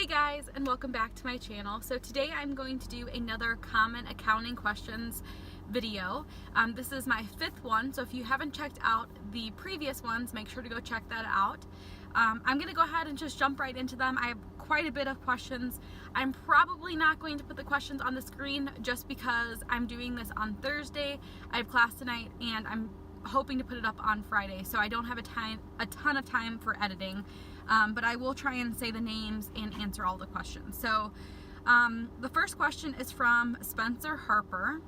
guys, and welcome back to my channel. So today I'm going to do another common accounting questions video. This is my 5th one, so if you haven't checked out the previous ones, make sure to go check that out. I'm going to go ahead and just jump right into them. I have quite a bit of questions. I'm probably not going to put the questions on the screen just because I'm doing this on Thursday. I have class tonight and I'm hoping to put it up on Friday, so I don't have a ton of time for editing. But I will try and say the names and answer all the questions. So the first question is from Spencer Harper.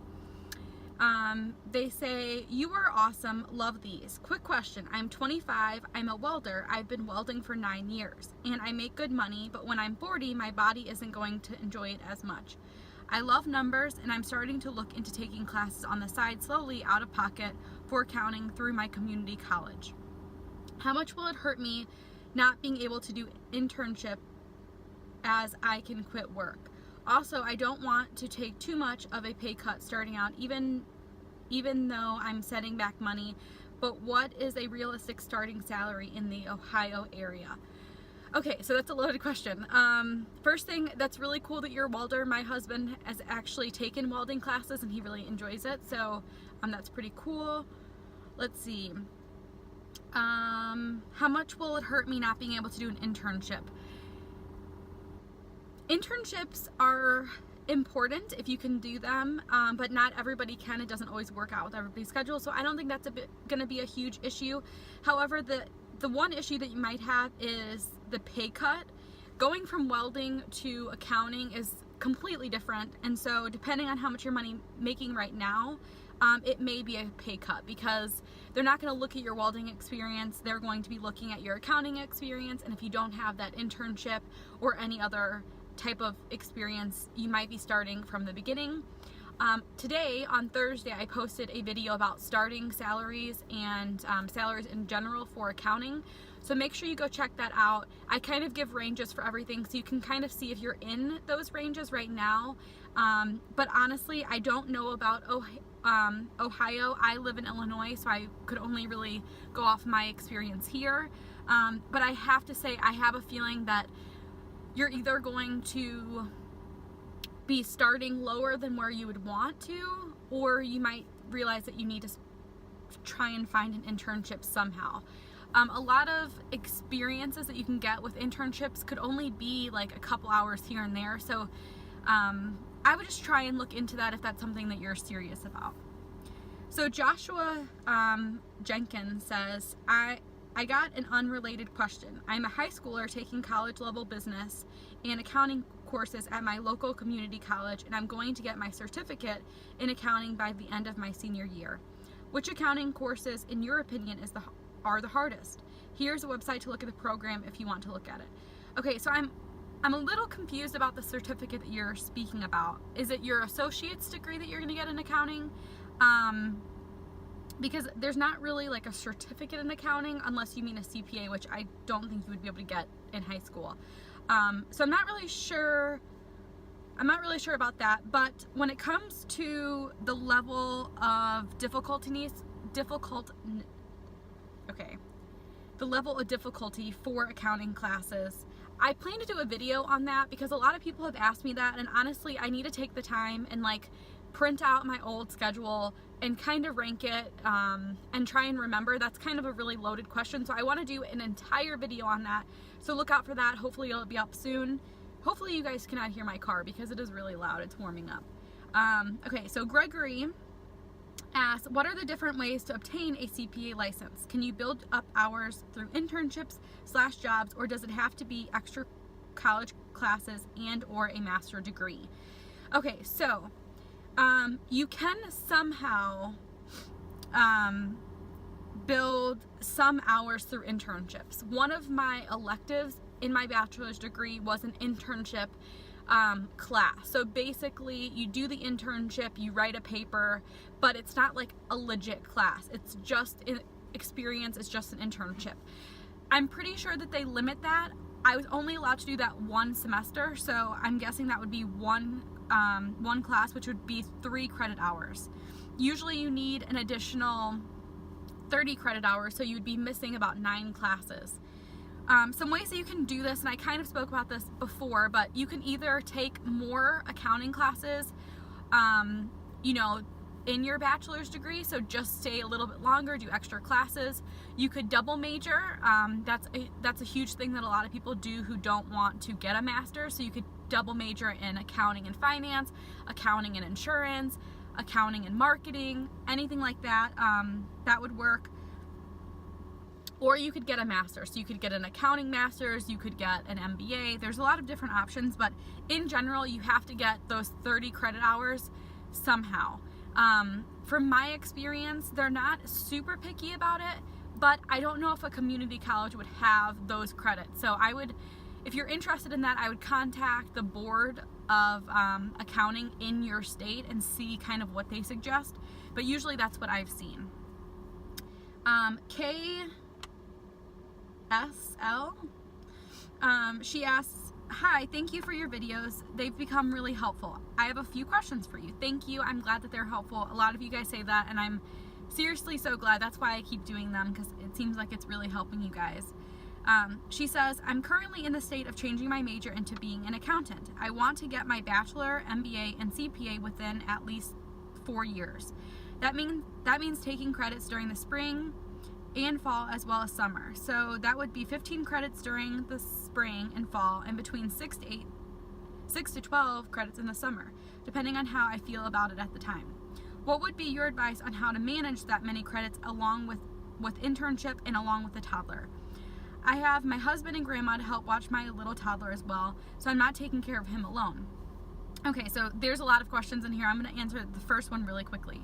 They say, "You are awesome, love these. Quick question, I'm 25, I'm a welder, I've been welding for 9 years, and I make good money, but when I'm 40, my body isn't going to enjoy it as much. I love numbers, and I'm starting to look into taking classes on the side slowly out of pocket for accounting through my community college. How much will it hurt me not being able to do internship as I can quit work? Also, I don't want to take too much of a pay cut starting out, even though I'm setting back money, but what is a realistic starting salary in the Ohio area?" Okay, so that's a loaded question. First thing, that's really cool that you're a welder. My husband has actually taken welding classes and he really enjoys it, so that's pretty cool. Let's see. How much will it hurt me not being able to do an internship? Internships are important if you can do them, but not everybody can. It doesn't always work out with everybody's schedule, so I don't think that's going to be a huge issue. However, the one issue that you might have is the pay cut. Going from welding to accounting is completely different, and so depending on how much you're making right now, it may be a pay cut because they're not going to look at your welding experience. They're going to be looking at your accounting experience, and if you don't have that internship or any other type of experience, you might be starting from the beginning. Today, on Thursday, I posted a video about starting salaries and salaries in general for accounting. So make sure you go check that out. I kind of give ranges for everything so you can kind of see if you're in those ranges right now. But honestly, I don't know about Ohio. I live in Illinois, so I could only really go off my experience here. But I have to say, I have a feeling that you're either going to be starting lower than where you would want to, or you might realize that you need to try and find an internship somehow. A lot of experiences that you can get with internships could only be like a couple hours here and there, so I would just try and look into that if that's something that you're serious about. So Joshua Jenkins says, I got an unrelated question. I'm a high schooler taking college level business and accounting courses at my local community college, and I'm going to get my certificate in accounting by the end of my senior year. Which accounting courses, in your opinion, are the hardest? Here's a website to look at the program if you want to look at it. Okay, so I'm a little confused about the certificate that you're speaking about. Is it your associate's degree that you're going to get in accounting? Because there's not really like a certificate in accounting unless you mean a CPA, which I don't think you would be able to get in high school. So I'm not really sure about that, but when it comes to the level of difficulty for accounting classes, I plan to do a video on that because a lot of people have asked me that, and honestly, I need to take the time and like print out my old schedule and kind of rank it and try and remember. That's kind of a really loaded question, so I want to do an entire video on that, so look out for that. Hopefully it'll be up soon. Hopefully you guys cannot hear my car because it is really loud. It's warming up. Okay, so Gregory asks, what are the different ways to obtain a CPA license? Can you build up hours through internships/jobs, or does it have to be extra college classes and or a master's degree? Okay, so you can somehow build some hours through internships. One of my electives in my bachelor's degree was an internship class. So basically you do the internship, you write a paper, but it's not like a legit class. It's just an experience, it's just an internship. I'm pretty sure that they limit that. I was only allowed to do that one semester, so I'm guessing that would be one class, which would be 3 credit hours. Usually you need an additional 30 credit hours, so you'd be missing about 9 classes. Some ways that you can do this, and I kind of spoke about this before, but you can either take more accounting classes, you know, in your bachelor's degree, so just stay a little bit longer, do extra classes. You could double major. That's a huge thing that a lot of people do who don't want to get a master's. So you could double major in accounting and finance, accounting and insurance, accounting and marketing, anything like that. That would work. Or you could get a master's. So you could get an accounting master's, you could get an MBA. There's a lot of different options, but in general, you have to get those 30 credit hours somehow. From my experience, they're not super picky about it, but I don't know if a community college would have those credits. So I would, if you're interested in that, I would contact the board of accounting in your state and see kind of what they suggest. But usually that's what I've seen. KSL, she asks, "Hi, thank you for your videos. They've become really helpful. I have a few questions for you." Thank you. I'm glad that they're helpful. A lot of you guys say that, and I'm seriously so glad. That's why I keep doing them, because it seems like it's really helping you guys. She says, "I'm currently in the state of changing my major into being an accountant. I want to get my bachelor, MBA, and CPA within at least 4 years. That means taking credits during the spring and fall as well as summer. So that would be 15 credits during the spring and fall, and between 6 to 12 credits in the summer, depending on how I feel about it at the time. What would be your advice on how to manage that many credits along with internship and along with the toddler? I have my husband and grandma to help watch my little toddler as well, so I'm not taking care of him alone." Okay, so there's a lot of questions in here. I'm going to answer the first one really quickly.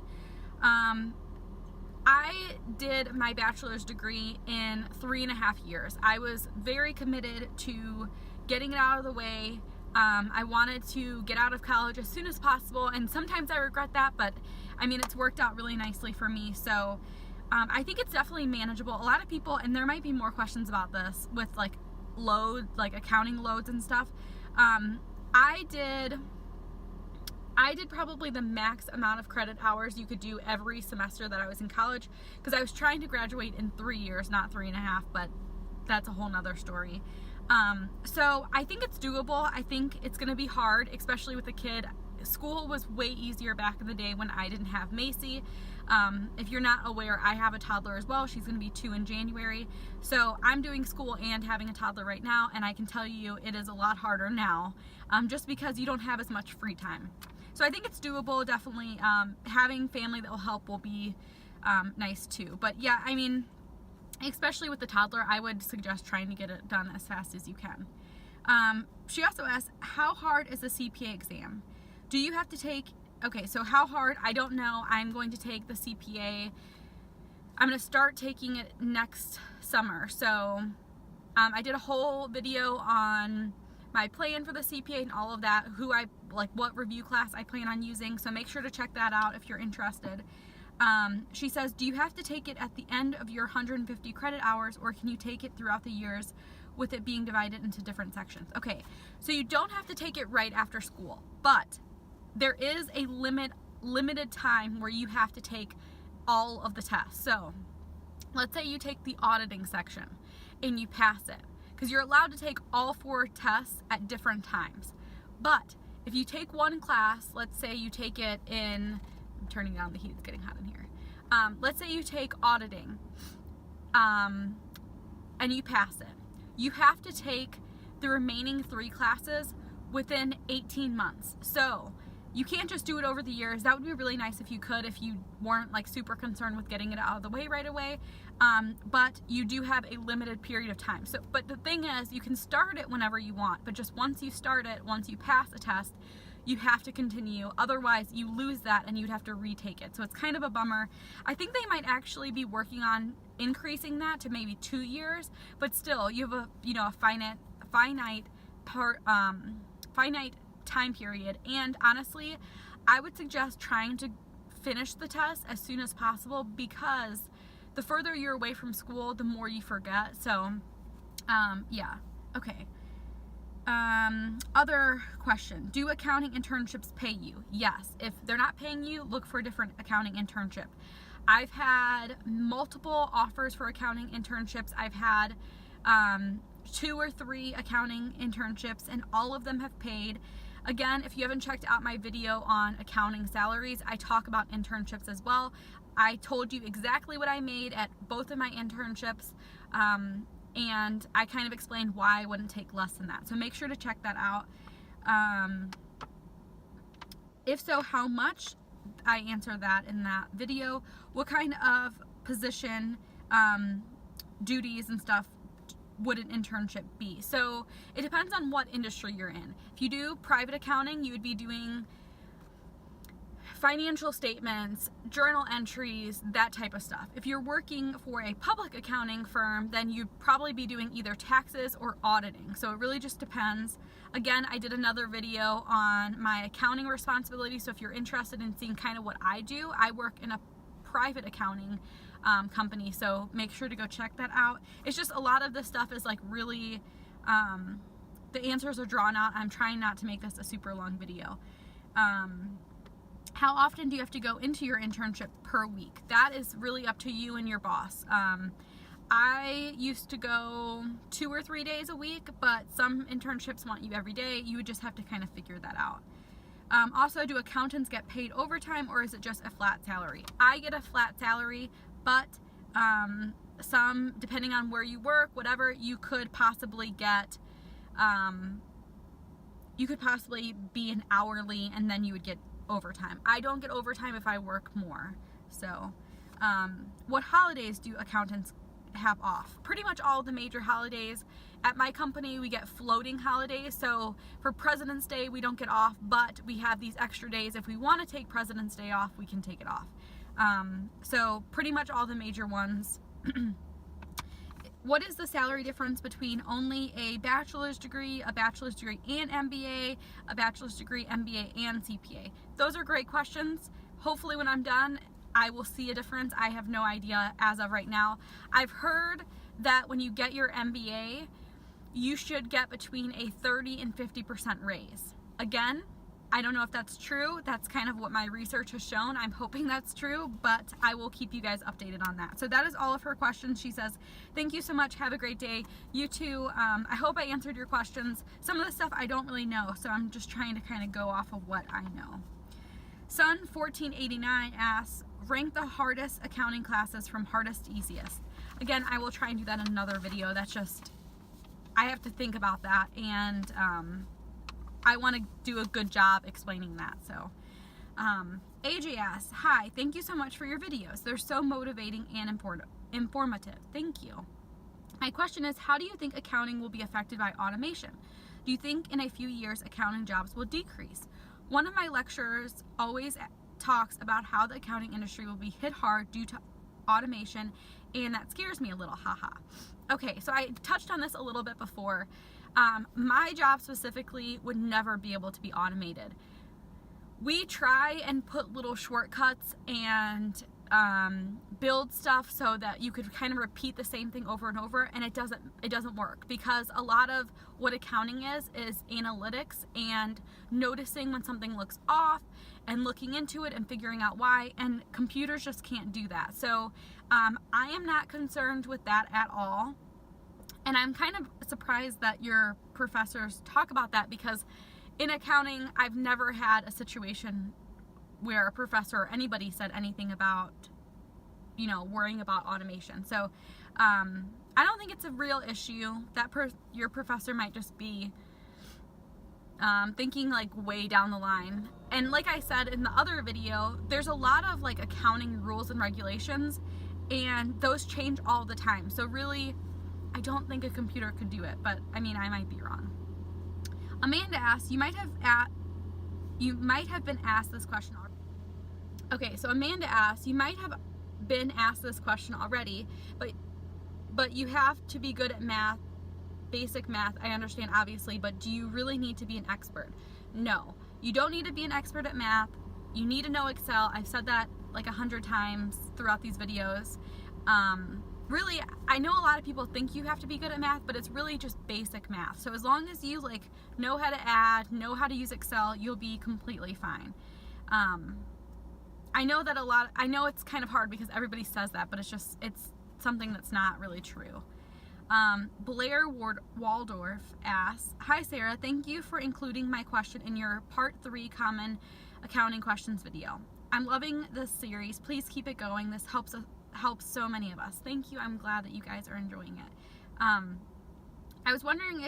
I did my bachelor's degree in 3.5 years. I was very committed to getting it out of the way. I wanted to get out of college as soon as possible, and sometimes I regret that, but I mean, it's worked out really nicely for me. So I think it's definitely manageable. A lot of people, and there might be more questions about this with like accounting loads and stuff. I did probably the max amount of credit hours you could do every semester that I was in college, because I was trying to graduate in 3 years, not 3.5, but that's a whole nother story. So I think it's doable. I think it's going to be hard, especially with a kid. School was way easier back in the day when I didn't have Macy. If you're not aware, I have a toddler as well. She's going to be 2 in January. So I'm doing school and having a toddler right now, and I can tell you it is a lot harder now, just because you don't have as much free time. So I think it's doable, definitely. Having family that will help will be nice too. But yeah, I mean, especially with the toddler, I would suggest trying to get it done as fast as you can. She also asks, how hard is the CPA exam? Do you have to take, okay, so how hard, I don't know. I'm going to take the CPA. I'm going to start taking it next summer. So I did a whole video on my plan for the CPA and all of that, what review class I plan on using, so make sure to check that out if you're interested. She says, do you have to take it at the end of your 150 credit hours, or can you take it throughout the years with it being divided into different sections? Okay, so you don't have to take it right after school, but there is a limited time where you have to take all of the tests. So let's say you take the auditing section and you pass it, because you're allowed to take all 4 tests at different times. But if you take one class, let's say you take it in, I'm turning down the heat, it's getting hot in here. Let's say you take auditing and you pass it. You have to take the remaining 3 classes within 18 months. So you can't just do it over the years. That would be really nice if you could, if you weren't like super concerned with getting it out of the way right away. But you do have a limited period of time. So, but the thing is, you can start it whenever you want, but just once you start it, once you pass a test, you have to continue. Otherwise, you lose that and you'd have to retake it. So it's kind of a bummer. I think they might actually be working on increasing that to maybe 2 years, but still, you have a finite time period. And honestly, I would suggest trying to finish the test as soon as possible, because the further you're away from school, the more you forget. So yeah, okay. Other question, do accounting internships pay you? Yes. If they're not paying you, look for a different accounting internship. I've had multiple offers for accounting internships. I've had 2 or 3 accounting internships, and all of them have paid. Again, if you haven't checked out my video on accounting salaries, I talk about internships as well. I told you exactly what I made at both of my internships, and I kind of explained why I wouldn't take less than that. So make sure to check that out. If so, how much? I answer that in that video. What kind of position, duties and stuff would an internship be? So it depends on what industry you're in. If you do private accounting, you would be doing financial statements, journal entries, that type of stuff. If you're working for a public accounting firm, then you'd probably be doing either taxes or auditing. So it really just depends. Again, I did another video on my accounting responsibilities, so if you're interested in seeing kind of what I do, I work in a private accounting company, so make sure to go check that out. It's just a lot of this stuff is like really, the answers are drawn out. I'm trying not to make this a super long video. How often do you have to go into your internship per week? That is really up to you and your boss. I used to go 2 or 3 days a week, but some internships want you every day. You would just have to kind of figure that out. Also, do accountants get paid overtime, or is it just a flat salary? I get a flat salary, but some, depending on where you work, whatever, you could possibly get, you could possibly be an hourly, and then you would get overtime. I don't get overtime if I work more. So, what holidays do accountants have off? Pretty much all the major holidays. At my company, we get floating holidays. So for President's Day, we don't get off, but we have these extra days. If we want to take President's Day off, we can take it off. So pretty much all the major ones. What is the salary difference between only a bachelor's degree and MBA, a bachelor's degree, MBA, and CPA? Those are great questions. Hopefully when I'm done, I will see a difference. I have no idea as of right now. I've heard that when you get your MBA, you should get between a 30 and 50% raise. Again, I don't know if that's true. That's kind of what my research has shown. I'm hoping that's true, but I will keep you guys updated on that. So that is all of her questions. She says, thank you so much. Have a great day. You too. I hope I answered your questions. Some of the stuff I don't really know, so I'm just trying to kind of go off of what I know. Sun1489 asks, rank the hardest accounting classes from hardest to easiest. Again, I will try and do that in another video. That's just, I have to think about that, and I want to do a good job explaining that. So AJ asks, hi, thank you so much for your videos. They're so motivating and informative. Thank you. My question is, how do you think accounting will be affected by automation? Do you think in a few years accounting jobs will decrease? One of my lecturers always talks about how the accounting industry will be hit hard due to automation, and that scares me a little, haha. Okay, so I touched on this a little bit before. My job specifically would never be able to be automated. We try and put little shortcuts and build stuff so that you could kind of repeat the same thing over and over, and it doesn't work, because a lot of what accounting is analytics and noticing when something looks off and looking into it and figuring out why, and computers just can't do that. So I am not concerned with that at all, and I'm kind of surprised that your professors talk about that, because in accounting I've never had a situation where a professor or anybody said anything about, you know, worrying about automation. So I don't think it's a real issue. That your professor might just be thinking like way down the line. And like I said in the other video, there's a lot of like accounting rules and regulations, and those change all the time. So really, I don't think a computer could do it, but I mean, I might be wrong. Amanda asks, you might have been asked this question already. Okay, so Amanda asks, you might have been asked this question already, but you have to be good at math, basic math, I understand obviously, but do you really need to be an expert? No, you don't need to be an expert at math. You need to know Excel. I've said that like 100 times throughout these videos. Really, I know a lot of people think you have to be good at math, but it's really just basic math. So as long as you like know how to add, know how to use Excel, you'll be completely fine. I know it's kind of hard because everybody says that, but it's something that's not really true. Blair Waldorf asks, "Hi Sarah, thank you for including my question in your part 3 common accounting questions video. I'm loving this series. Please keep it going. This helps so many of us." Thank you. I'm glad that you guys are enjoying it. I was wondering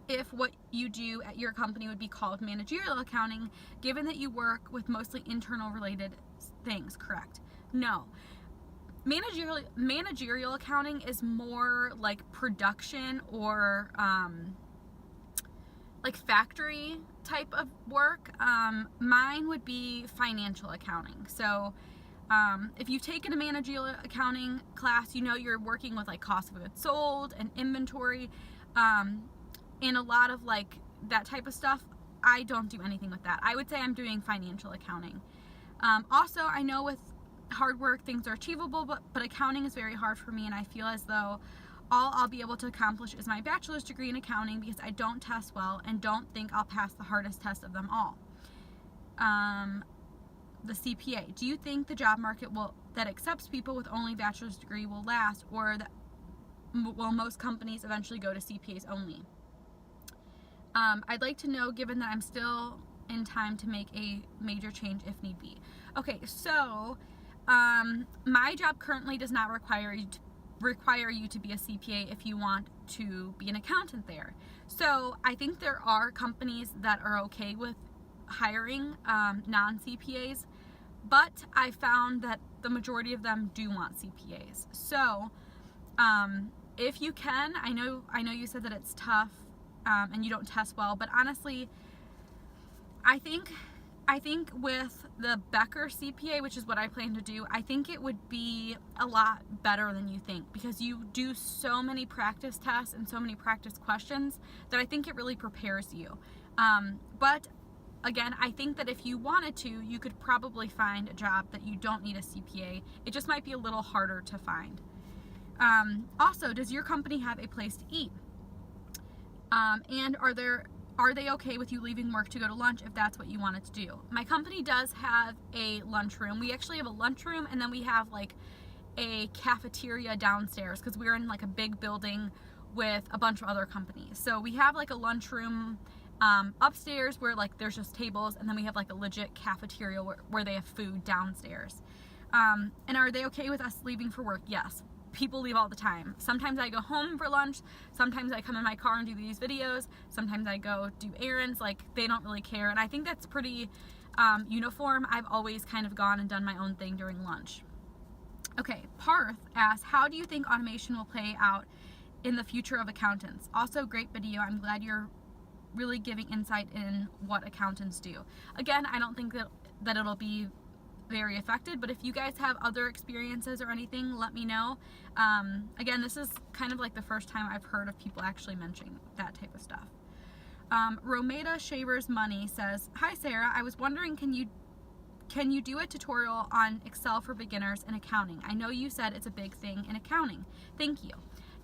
if what you do at your company would be called managerial accounting, given that you work with mostly internal related things, correct? No. Managerial accounting is more like production or like factory type of work. Mine would be financial accounting. So if you've taken a managerial accounting class, you know you're working with like cost of goods sold and inventory, and a lot of like that type of stuff. I don't do anything with that. I would say I'm doing financial accounting. Also, I know with hard work things are achievable, but accounting is very hard for me, and I feel as though all I'll be able to accomplish is my bachelor's degree in accounting because I don't test well and don't think I'll pass the hardest test of them all. The CPA. Do you think the job market that accepts people with only bachelor's degree will last, or will most companies eventually go to CPAs only? I'd like to know, given that I'm still in time to make a major change if need be. Okay, so my job currently does not require you to be a CPA if you want to be an accountant there. So I think there are companies that are okay with hiring non-CPAs, but I found that the majority of them do want CPAs. So if you can, I know you said that it's tough and you don't test well, but honestly, I think with the Becker CPA, which is what I plan to do, I think it would be a lot better than you think, because you do so many practice tests and so many practice questions that I think it really prepares you. But again, I think that if you wanted to, you could probably find a job that you don't need a CPA. It just might be a little harder to find. Also, does your company have a place to eat? And are they okay with you leaving work to go to lunch if that's what you wanted to do? My company does have a lunchroom. We actually have a lunchroom, and then we have like a cafeteria downstairs because we're in like a big building with a bunch of other companies. So we have like a lunchroom upstairs where like there's just tables, and then we have like a legit cafeteria where they have food downstairs. And are they okay with us leaving for work? Yes. People leave all the time. Sometimes I go home for lunch, sometimes I come in my car and do these videos, sometimes I go do errands. Like, they don't really care, and I think that's pretty uniform. I've always kind of gone and done my own thing during lunch. Okay, Parth asks, how do you think automation will play out in the future of accountants? Also, great video. I'm glad you're really giving insight in what accountants do. Again, I don't think that it'll be very affected, but if you guys have other experiences or anything, let me know. Again, this is kind of like the first time I've heard of people actually mentioning that type of stuff. Romeda Shavers Money says, "Hi Sarah, I was wondering, can you do a tutorial on Excel for beginners in accounting? I know you said it's a big thing in accounting. Thank you."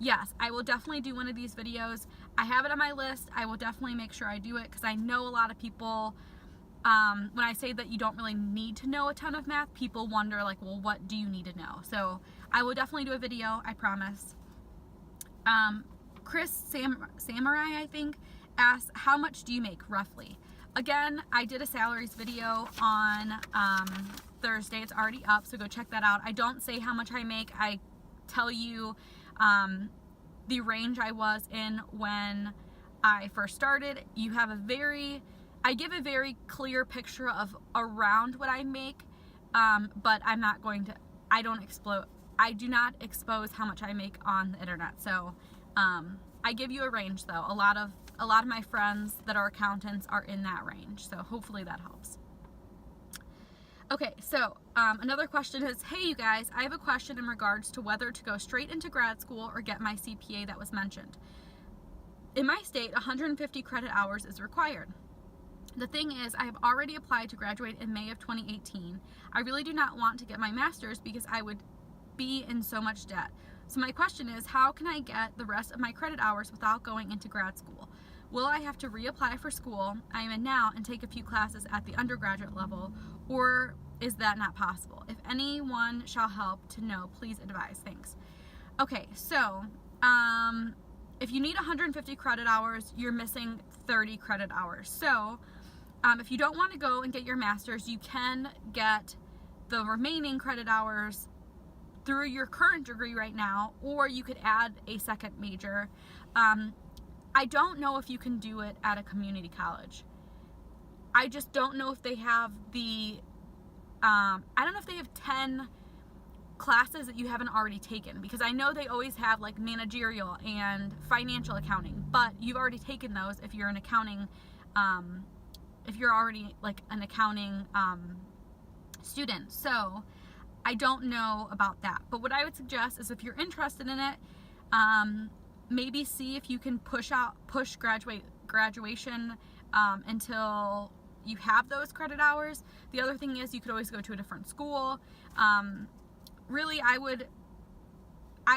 Yes, I will definitely do one of these videos. I have it on my list. I will definitely make sure I do it, because I know a lot of people, when I say that you don't really need to know a ton of math, people wonder like, well, what do you need to know? So I will definitely do a video, I promise. Chris Samurai, I think, asks, how much do you make roughly? Again, I did a salaries video on Thursday. It's already up, so go check that out. I don't say how much I make. I tell you the range I was in when I first started. You have I give a very clear picture of around what I make, but I do not expose how much I make on the internet. So I give you a range though. A lot of my friends that are accountants are in that range, so hopefully that helps. Okay, so another question is, hey you guys, I have a question in regards to whether to go straight into grad school or get my CPA that was mentioned. In my state, 150 credit hours is required. The thing is, I have already applied to graduate in May of 2018. I really do not want to get my master's because I would be in so much debt. So my question is, how can I get the rest of my credit hours without going into grad school? Will I have to reapply for school I am in now and take a few classes at the undergraduate level, or is that not possible? If anyone shall help to know, please advise. Thanks. Okay, so if you need 150 credit hours, you're missing 30 credit hours. So if you don't want to go and get your master's, you can get the remaining credit hours through your current degree right now, or you could add a second major. I don't know if you can do it at a community college. I just don't know if they have the, I don't know if they have 10 classes that you haven't already taken, because I know they always have like managerial and financial accounting, but you've already taken those if you're an accounting, if you're already like an accounting student. So I don't know about that, but what I would suggest is if you're interested in it, maybe see if you can push graduation until you have those credit hours. The other thing is you could always go to a different school. Really, I would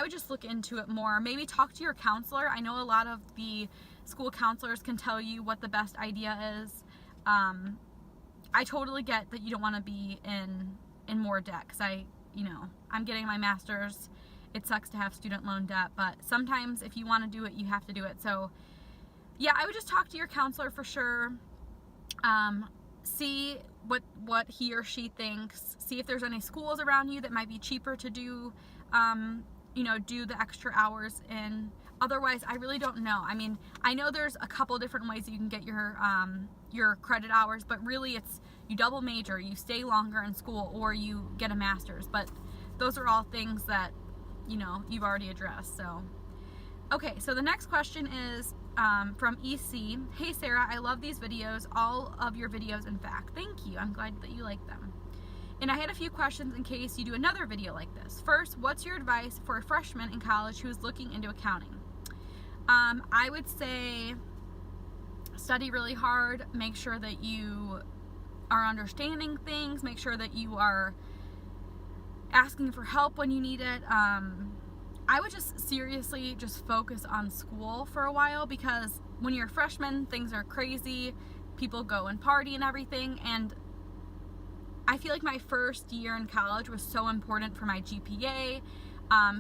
just look into it more. Maybe talk to your counselor. I know a lot of the school counselors can tell you what the best idea is. I totally get that you don't want to be in more debt, because I'm getting my master's. It sucks to have student loan debt, but sometimes if you want to do it, you have to do it. So yeah, I would just talk to your counselor for sure. See what he or she thinks. See if there's any schools around you that might be cheaper to do, do the extra hours in. Otherwise, I really don't know. I mean, I know there's a couple different ways that you can get your credit hours, but really it's you double major, you stay longer in school, or you get a master's. But those are all things that, you've already addressed. So, okay, so the next question is from EC. Hey Sarah, I love these videos, all of your videos in fact. Thank you, I'm glad that you like them. And I had a few questions in case you do another video like this. First, what's your advice for a freshman in college who is looking into accounting? I would say study really hard, make sure that you are understanding things, make sure that you are asking for help when you need it. I would just seriously just focus on school for a while, because when you're a freshman, things are crazy. People go and party and everything, and I feel like my first year in college was so important for my GPA,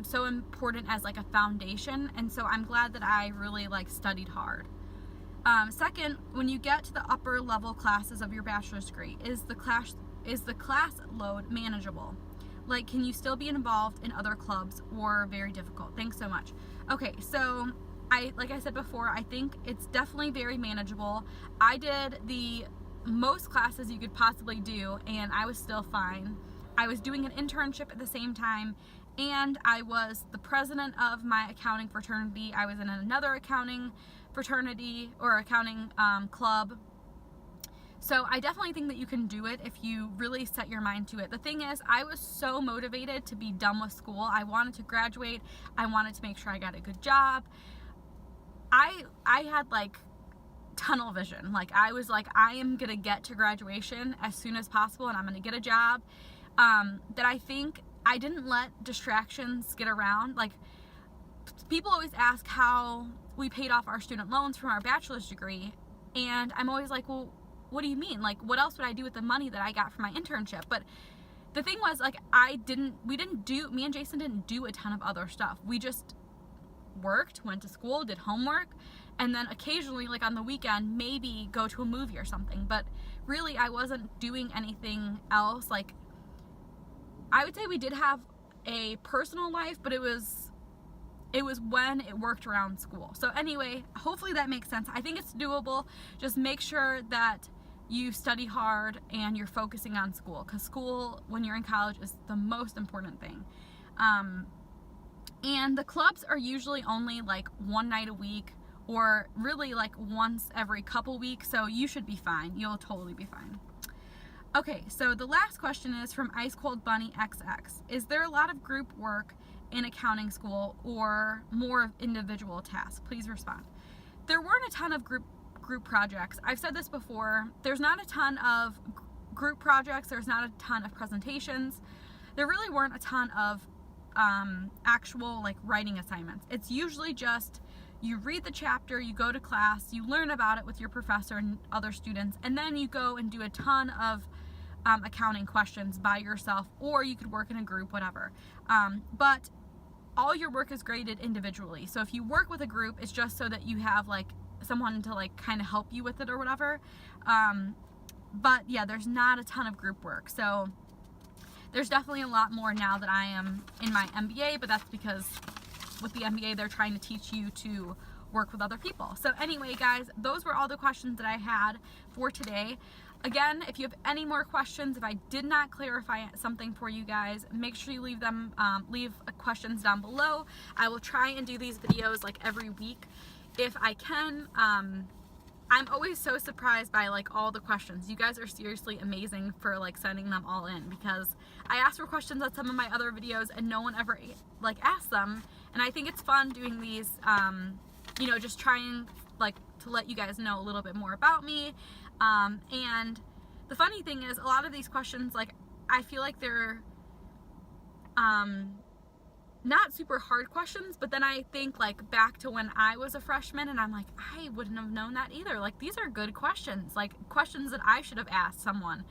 so important as like a foundation, and so I'm glad that I really studied hard. Second, when you get to the upper level classes of your bachelor's degree, is the class load manageable? Like, can you still be involved in other clubs, or very difficult? Thanks so much. Okay, so like I said before, I think it's definitely very manageable. I did the most classes you could possibly do, and I was still fine. I was doing an internship at the same time, and I was the president of my accounting fraternity. I was in another accounting fraternity or accounting club. So I definitely think that you can do it if you really set your mind to it. The thing is, I was so motivated to be done with school. I wanted to graduate. I wanted to make sure I got a good job. I had tunnel vision. I was I am gonna get to graduation as soon as possible, and I'm gonna get a job. That I think I didn't let distractions get around. People always ask how we paid off our student loans from our bachelor's degree, and I'm always like, well, what do you mean? What else would I do with the money that I got from my internship? But the thing was, me and Jason didn't do a ton of other stuff. We just worked, went to school, did homework, and then occasionally, on the weekend, maybe go to a movie or something. But really, I wasn't doing anything else. I would say we did have a personal life, but it was when it worked around school. So anyway, hopefully that makes sense. I think it's doable. Just make sure that you study hard and you're focusing on school, because school, when you're in college, is the most important thing. And the clubs are usually only one night a week, or really once every couple weeks, so you should be fine. You'll totally be fine. Okay, so the last question is from Ice Cold Bunny XX. Is there a lot of group work in accounting school, or more of individual tasks? Please respond. There weren't a ton of group projects. I've said this before. There's not a ton of group projects. There's not a ton of presentations. There really weren't a ton of actual writing assignments. It's usually just you read the chapter, you go to class, you learn about it with your professor and other students, and then you go and do a ton of accounting questions by yourself, or you could work in a group, whatever. But all your work is graded individually. So if you work with a group, it's just so that you have like someone to like kind of help you with it or whatever. But yeah, there's not a ton of group work. So there's definitely a lot more now that I am in my MBA, but that's because with the MBA, they're trying to teach you to work with other people. So anyway, guys, those were all the questions that I had for today. Again, if you have any more questions, if I did not clarify something for you guys, make sure you leave them, leave questions down below. I will try and do these videos like every week if I can. I'm always so surprised by like all the questions. You guys are seriously amazing for like sending them all in, because I asked for questions on some of my other videos and no one ever like asked them. And I think it's fun doing these, you know, just trying like to let you guys know a little bit more about me. And the funny thing is, a lot of these questions, like, I feel like they're not super hard questions, but then I think like back to when I was a freshman and I'm like, I wouldn't have known that either. Like, these are good questions, like questions that I should have asked someone.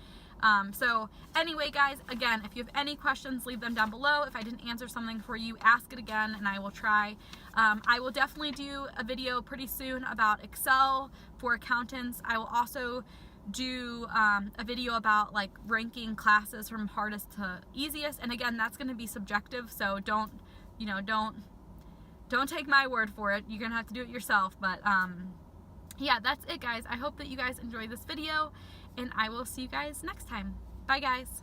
So anyway, guys, again, if you have any questions, leave them down below. If I didn't answer something for you, ask it again and I will try. I will definitely do a video pretty soon about Excel for accountants. I will also do a video about like ranking classes from hardest to easiest, and again, that's going to be subjective, so don't take my word for it. You're gonna have to do it yourself. But yeah, that's it, guys. I hope that you guys enjoyed this video, and I will see you guys next time. Bye, guys.